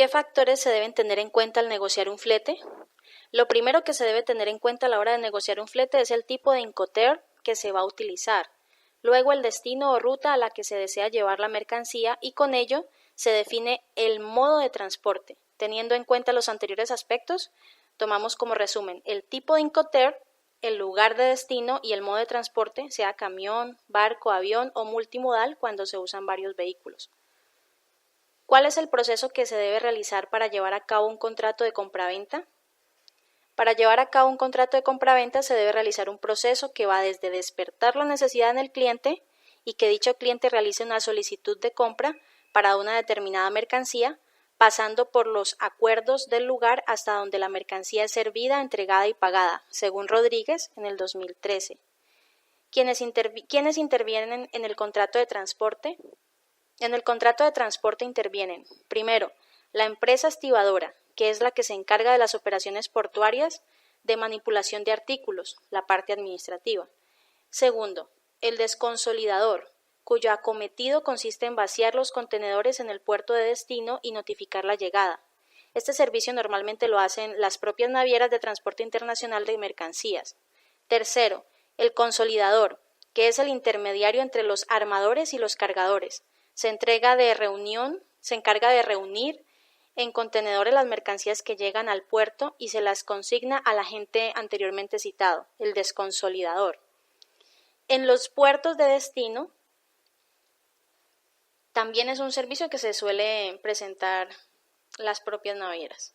¿Qué factores se deben tener en cuenta al negociar un flete? Lo primero que se debe tener en cuenta a la hora de negociar un flete es el tipo de Incoterm que se va a utilizar, luego el destino o ruta a la que se desea llevar la mercancía y con ello se define el modo de transporte. Teniendo en cuenta los anteriores aspectos, tomamos como resumen el tipo de Incoterm, el lugar de destino y el modo de transporte, sea camión, barco, avión o multimodal cuando se usan varios vehículos. ¿Cuál es el proceso que se debe realizar para llevar a cabo un contrato de compraventa? Para llevar a cabo un contrato de compraventa se debe realizar un proceso que va desde despertar la necesidad en el cliente y que dicho cliente realice una solicitud de compra para una determinada mercancía, pasando por los acuerdos del lugar hasta donde la mercancía es servida, entregada y pagada, según Rodríguez en el 2013. ¿Quiénes intervienen en el contrato de transporte? En el contrato de transporte intervienen, primero, la empresa estibadora, que es la que se encarga de las operaciones portuarias de manipulación de artículos, la parte administrativa. Segundo, el desconsolidador, cuyo acometido consiste en vaciar los contenedores en el puerto de destino y notificar la llegada. Este servicio normalmente lo hacen las propias navieras de transporte internacional de mercancías. Tercero, el consolidador, que es el intermediario entre los armadores y los cargadores. Se encarga de reunir en contenedores las mercancías que llegan al puerto y se las consigna al agente anteriormente citado, el desconsolidador. En los puertos de destino también es un servicio que se suele presentar las propias navieras.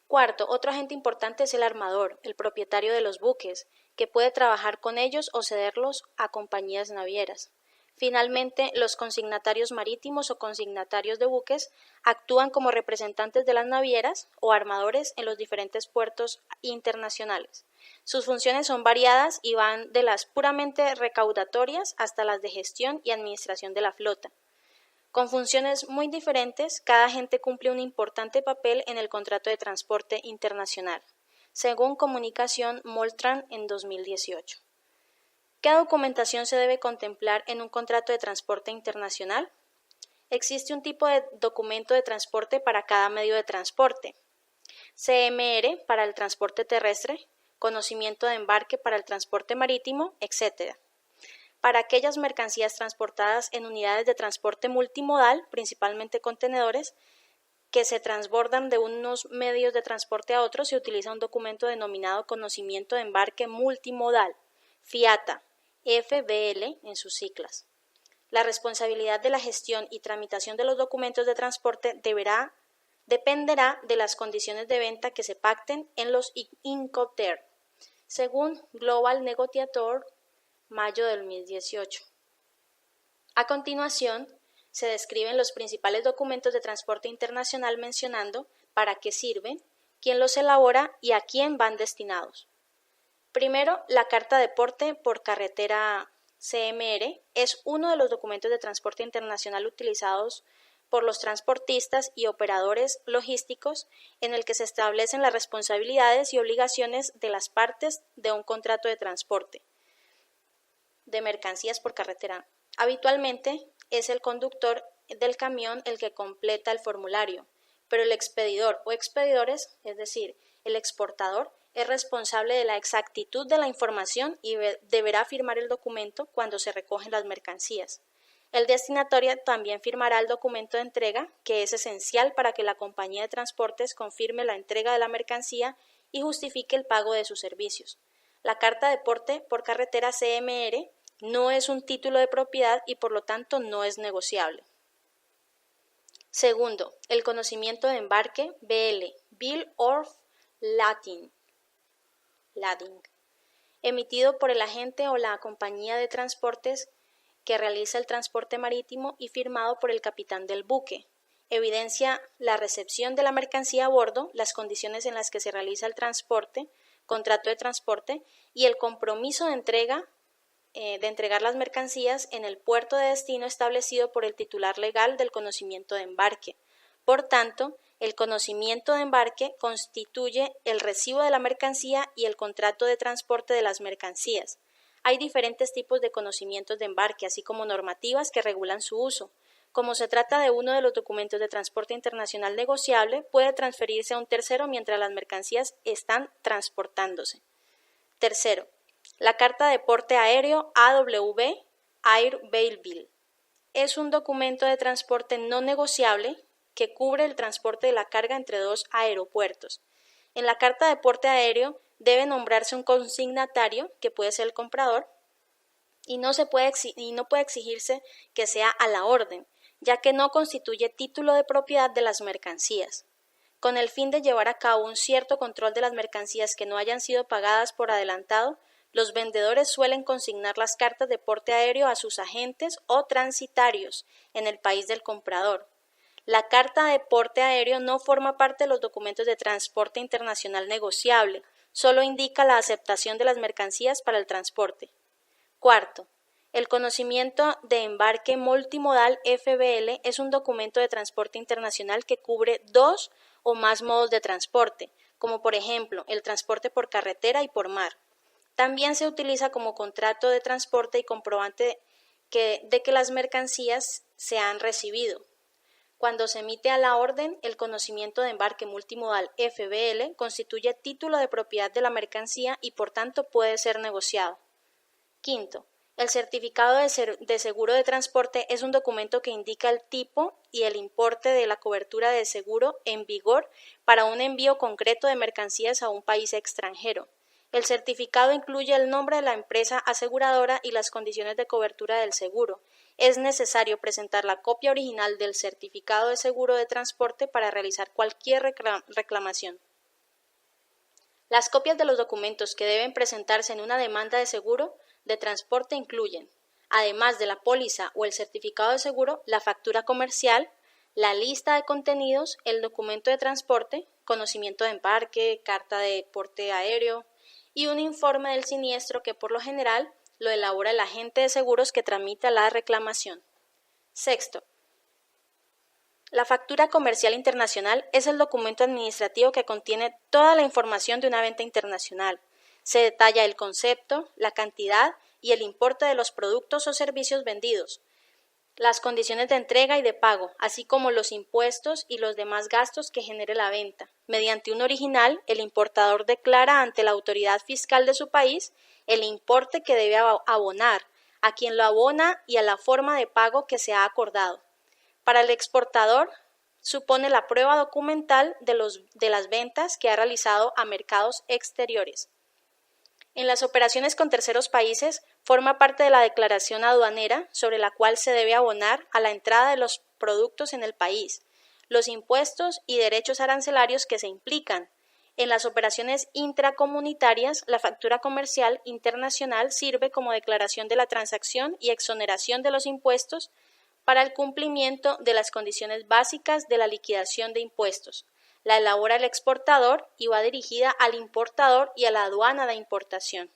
Cuarto, otro agente importante es el armador, el propietario de los buques, que puede trabajar con ellos o cederlos a compañías navieras. Finalmente, los consignatarios marítimos o consignatarios de buques actúan como representantes de las navieras o armadores en los diferentes puertos internacionales. Sus funciones son variadas y van de las puramente recaudatorias hasta las de gestión y administración de la flota. Con funciones muy diferentes, cada agente cumple un importante papel en el contrato de transporte internacional, según Comunicación Moltran en 2018. ¿Qué documentación se debe contemplar en un contrato de transporte internacional? Existe un tipo de documento de transporte para cada medio de transporte. CMR para el transporte terrestre, conocimiento de embarque para el transporte marítimo, etc. Para aquellas mercancías transportadas en unidades de transporte multimodal, principalmente contenedores, que se transbordan de unos medios de transporte a otros, se utiliza un documento denominado conocimiento de embarque multimodal, FIATA, FBL en sus siglas. La responsabilidad de la gestión y tramitación de los documentos de transporte dependerá de las condiciones de venta que se pacten en los Incoterm, según Global Negotiator, mayo del 2018. A continuación, se describen los principales documentos de transporte internacional mencionando para qué sirven, quién los elabora y a quién van destinados. Primero, la carta de porte por carretera CMR es uno de los documentos de transporte internacional utilizados por los transportistas y operadores logísticos en el que se establecen las responsabilidades y obligaciones de las partes de un contrato de transporte de mercancías por carretera. Habitualmente es el conductor del camión el que completa el formulario, pero el expedidor o expedidores, es decir, el exportador, es responsable de la exactitud de la información y deberá firmar el documento cuando se recogen las mercancías. El destinatario también firmará el documento de entrega, que es esencial para que la compañía de transportes confirme la entrega de la mercancía y justifique el pago de sus servicios. La carta de porte por carretera CMR no es un título de propiedad y por lo tanto no es negociable. Segundo, el conocimiento de embarque BL, Bill of Lading, emitido por el agente o la compañía de transportes que realiza el transporte marítimo y firmado por el capitán del buque. Evidencia la recepción de la mercancía a bordo, las condiciones en las que se realiza el transporte, contrato de transporte y el compromiso de entregar las mercancías en el puerto de destino establecido por el titular legal del conocimiento de embarque. Por tanto, el conocimiento de embarque constituye el recibo de la mercancía y el contrato de transporte de las mercancías. Hay diferentes tipos de conocimientos de embarque, así como normativas que regulan su uso. Como se trata de uno de los documentos de transporte internacional negociable, puede transferirse a un tercero mientras las mercancías están transportándose. Tercero, la carta de porte aéreo AWB Air Bail. Es un documento de transporte no negociable que cubre el transporte de la carga entre dos aeropuertos. En la carta de porte aéreo debe nombrarse un consignatario, que puede ser el comprador, y no puede exigirse que sea a la orden, ya que no constituye título de propiedad de las mercancías. Con el fin de llevar a cabo un cierto control de las mercancías que no hayan sido pagadas por adelantado, los vendedores suelen consignar las cartas de porte aéreo a sus agentes o transitarios en el país del comprador. La carta de porte aéreo no forma parte de los documentos de transporte internacional negociable, solo indica la aceptación de las mercancías para el transporte. Cuarto, el conocimiento de embarque multimodal FBL es un documento de transporte internacional que cubre dos o más modos de transporte, como por ejemplo el transporte por carretera y por mar. También se utiliza como contrato de transporte y comprobante de que las mercancías se han recibido. Cuando se emite a la orden, el conocimiento de embarque multimodal FBL constituye título de propiedad de la mercancía y por tanto puede ser negociado. Quinto, el certificado de seguro de transporte es un documento que indica el tipo y el importe de la cobertura de seguro en vigor para un envío concreto de mercancías a un país extranjero. El certificado incluye el nombre de la empresa aseguradora y las condiciones de cobertura del seguro. Es necesario presentar la copia original del certificado de seguro de transporte para realizar cualquier reclamación. Las copias de los documentos que deben presentarse en una demanda de seguro de transporte incluyen, además de la póliza o el certificado de seguro, la factura comercial, la lista de contenidos, el documento de transporte, conocimiento de embarque, carta de porte aéreo y un informe del siniestro que por lo general lo elabora el agente de seguros que tramita la reclamación. Sexto, la factura comercial internacional es el documento administrativo que contiene toda la información de una venta internacional. Se detalla el concepto, la cantidad y el importe de los productos o servicios vendidos, las condiciones de entrega y de pago, así como los impuestos y los demás gastos que genere la venta. Mediante un original, el importador declara ante la autoridad fiscal de su país el importe que debe abonar, a quien lo abona y a la forma de pago que se ha acordado. Para el exportador, supone la prueba documental de las ventas que ha realizado a mercados exteriores. En las operaciones con terceros países, forma parte de la declaración aduanera sobre la cual se debe abonar a la entrada de los productos en el país, los impuestos y derechos arancelarios que se implican. En las operaciones intracomunitarias, la factura comercial internacional sirve como declaración de la transacción y exoneración de los impuestos para el cumplimiento de las condiciones básicas de la liquidación de impuestos. La elabora el exportador y va dirigida al importador y a la aduana de importación.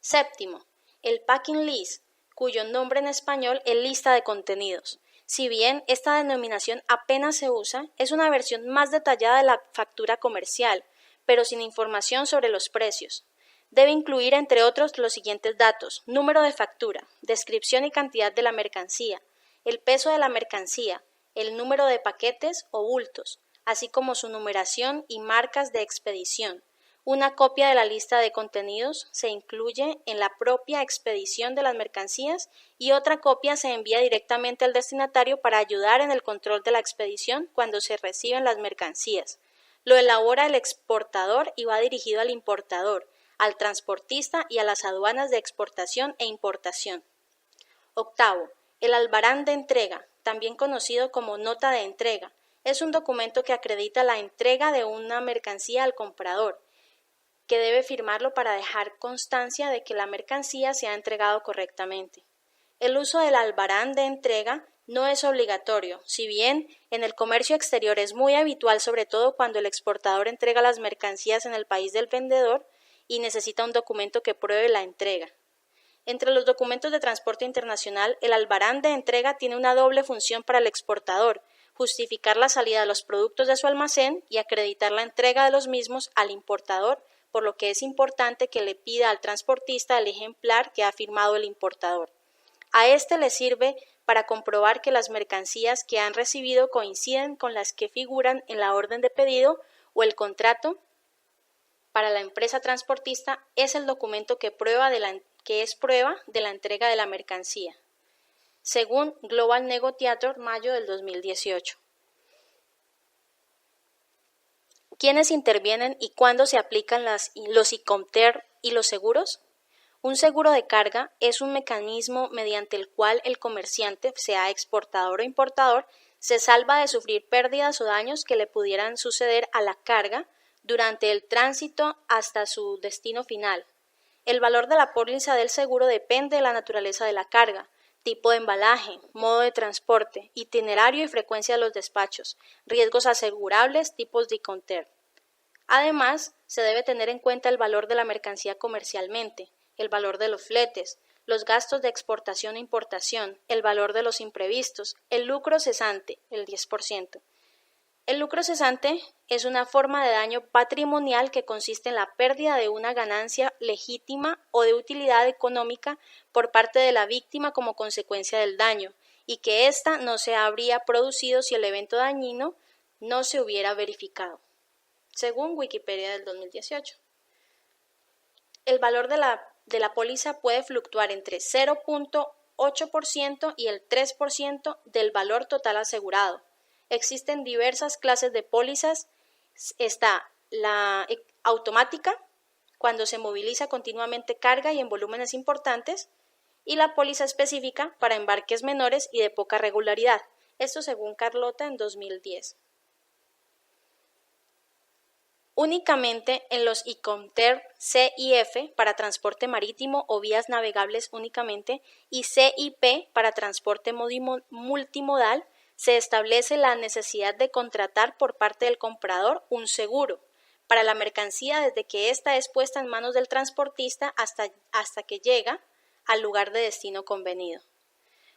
Séptimo, el packing list, cuyo nombre en español es lista de contenidos. Si bien esta denominación apenas se usa, es una versión más detallada de la factura comercial, pero sin información sobre los precios. Debe incluir, entre otros, los siguientes datos: número de factura, descripción y cantidad de la mercancía, el peso de la mercancía, el número de paquetes o bultos, así como su numeración y marcas de expedición. Una copia de la lista de contenidos se incluye en la propia expedición de las mercancías y otra copia se envía directamente al destinatario para ayudar en el control de la expedición cuando se reciben las mercancías. Lo elabora el exportador y va dirigido al importador, al transportista y a las aduanas de exportación e importación. Octavo, el albarán de entrega, también conocido como nota de entrega, es un documento que acredita la entrega de una mercancía al comprador, que debe firmarlo para dejar constancia de que la mercancía se ha entregado correctamente. El uso del albarán de entrega no es obligatorio, si bien en el comercio exterior es muy habitual, sobre todo cuando el exportador entrega las mercancías en el país del vendedor y necesita un documento que pruebe la entrega. Entre los documentos de transporte internacional, el albarán de entrega tiene una doble función para el exportador: justificar la salida de los productos de su almacén y acreditar la entrega de los mismos al importador, por lo que es importante que le pida al transportista el ejemplar que ha firmado el importador. A este le sirve para comprobar que las mercancías que han recibido coinciden con las que figuran en la orden de pedido o el contrato. Para la empresa transportista es el documento que es prueba de la entrega de la mercancía, según Global Negotiator, mayo del 2018. ¿Quiénes intervienen y cuándo se aplican los ICOMTER y los seguros? Un seguro de carga es un mecanismo mediante el cual el comerciante, sea exportador o importador, se salva de sufrir pérdidas o daños que le pudieran suceder a la carga durante el tránsito hasta su destino final. El valor de la póliza del seguro depende de la naturaleza de la carga, tipo de embalaje, modo de transporte, itinerario y frecuencia de los despachos, riesgos asegurables, tipos de ICOMTER. Además, se debe tener en cuenta el valor de la mercancía comercialmente, el valor de los fletes, los gastos de exportación e importación, el valor de los imprevistos, el lucro cesante, el 10%. El lucro cesante es una forma de daño patrimonial que consiste en la pérdida de una ganancia legítima o de utilidad económica por parte de la víctima como consecuencia del daño, y que ésta no se habría producido si el evento dañino no se hubiera verificado, según Wikipedia del 2018. El valor de la póliza puede fluctuar entre 0.8% y el 3% del valor total asegurado. Existen diversas clases de pólizas. Está la automática, cuando se moviliza continuamente carga y en volúmenes importantes, y la póliza específica para embarques menores y de poca regularidad. Esto según Carlota en 2010. Únicamente en los ICOMTER C y F para transporte marítimo o vías navegables únicamente y C y P para transporte multimodal se establece la necesidad de contratar por parte del comprador un seguro para la mercancía desde que ésta es puesta en manos del transportista hasta que llega al lugar de destino convenido.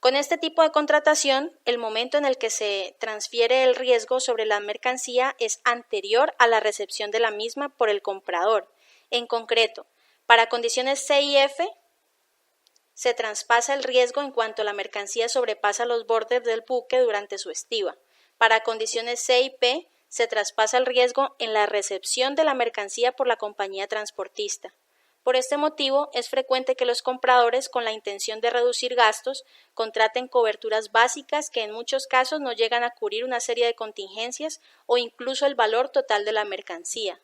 Con este tipo de contratación, el momento en el que se transfiere el riesgo sobre la mercancía es anterior a la recepción de la misma por el comprador. En concreto, para condiciones C y F, se traspasa el riesgo en cuanto la mercancía sobrepasa los bordes del buque durante su estiva. Para condiciones C y P, se traspasa el riesgo en la recepción de la mercancía por la compañía transportista. Por este motivo, es frecuente que los compradores, con la intención de reducir gastos, contraten coberturas básicas que en muchos casos no llegan a cubrir una serie de contingencias o incluso el valor total de la mercancía.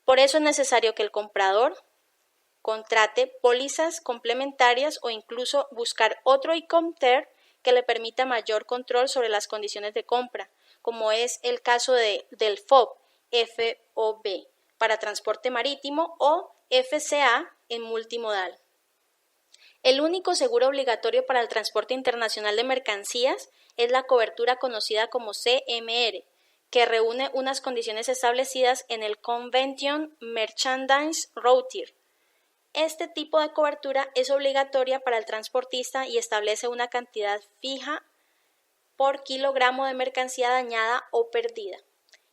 Por eso es necesario que el comprador contrate pólizas complementarias o incluso buscar otro ICOMTER que le permita mayor control sobre las condiciones de compra, como es el caso del FOB, FOB, para transporte marítimo o FCA en multimodal. El único seguro obligatorio para el transporte internacional de mercancías es la cobertura conocida como CMR, que reúne unas condiciones establecidas en el Convention Merchandise Routing. Este tipo de cobertura es obligatoria para el transportista y establece una cantidad fija por kilogramo de mercancía dañada o perdida.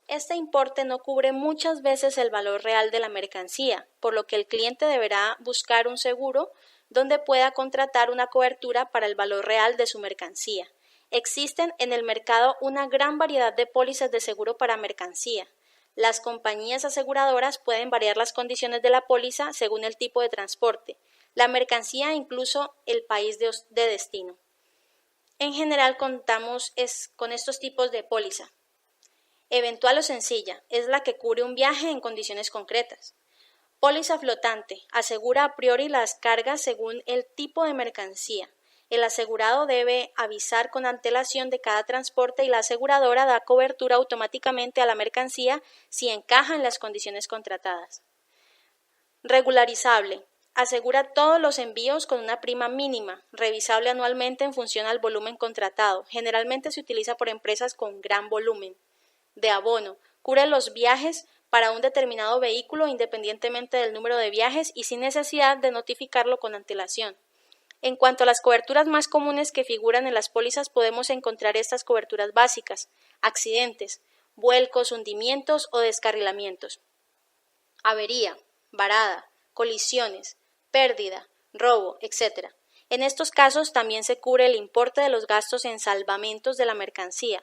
Este importe no cubre muchas veces el valor real de la mercancía, por lo que el cliente deberá buscar un seguro donde pueda contratar una cobertura para el valor real de su mercancía. Existen en el mercado una gran variedad de pólizas de seguro para mercancía. Las compañías aseguradoras pueden variar las condiciones de la póliza según el tipo de transporte, la mercancía e incluso el país de destino. En general contamos con estos tipos de póliza. Eventual o sencilla, es la que cubre un viaje en condiciones concretas. Póliza flotante, asegura a priori las cargas según el tipo de mercancía. El asegurado debe avisar con antelación de cada transporte y la aseguradora da cobertura automáticamente a la mercancía si encaja en las condiciones contratadas. Regularizable. Asegura todos los envíos con una prima mínima, revisable anualmente en función al volumen contratado. Generalmente se utiliza por empresas con gran volumen. De abono. Cubre los viajes para un determinado vehículo independientemente del número de viajes y sin necesidad de notificarlo con antelación. En cuanto a las coberturas más comunes que figuran en las pólizas, podemos encontrar estas coberturas básicas: accidentes, vuelcos, hundimientos o descarrilamientos, avería, varada, colisiones, pérdida, robo, etc. En estos casos también se cubre el importe de los gastos en salvamentos de la mercancía,